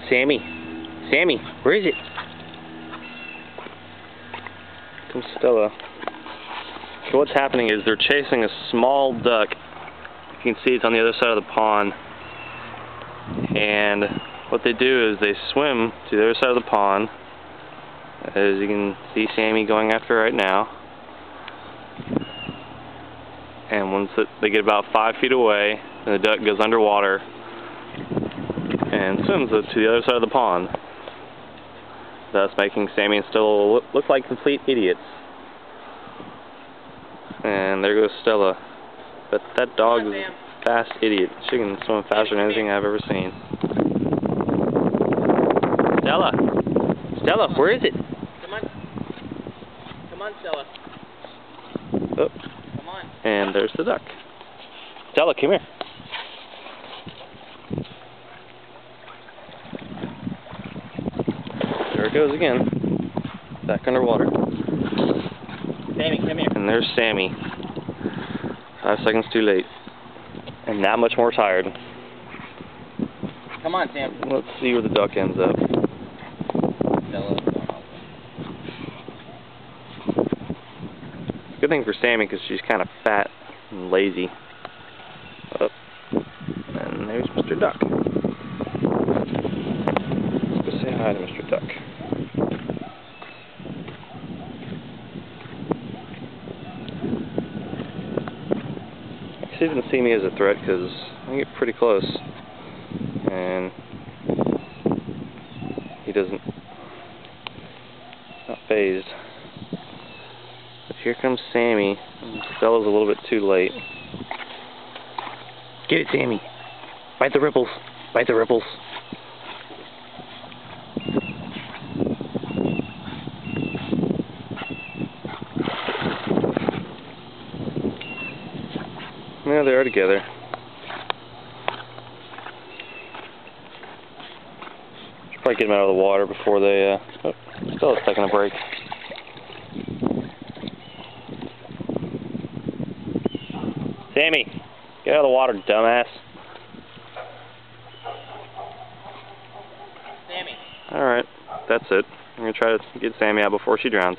Sammy. Sammy, where is it? Comes Stella. So what's happening is they're chasing a small duck. You can see it's on the other side of the pond. And what they do is they swim to the other side of the pond. As you can see Sammy going after right now. And once they get about 5 feet away, the duck goes underwater and swims to the other side of the pond, thus making Sammy and Stella look like complete idiots. And there goes Stella. But that dog is a fast idiot. She can swim faster than anything I've ever seen. Stella! Stella, where is it? Come on. Come on, Stella. Oh. Come on. And there's the duck. Stella, come here. There it goes again. Back underwater. Sammy, come here. And there's Sammy. 5 seconds too late. And that much more tired. Come on, Sam. Let's see where the duck ends up. Good thing for Sammy because she's kind of fat and lazy. Oh. And there's Mr. Duck. Let's go say hi to Mr. Duck. He doesn't see me as a threat because I get pretty close. And he doesn't. Not phased. But here comes Sammy. Stella's a little bit too late. Get it, Sammy. Bite the ripples. Bite the ripples. Yeah, they are together. Should probably get them out of the water before they, oh, Stella's taking a break. Sammy, get out of the water, dumbass. Sammy. Alright, that's it. I'm going to try to get Sammy out before she drowns.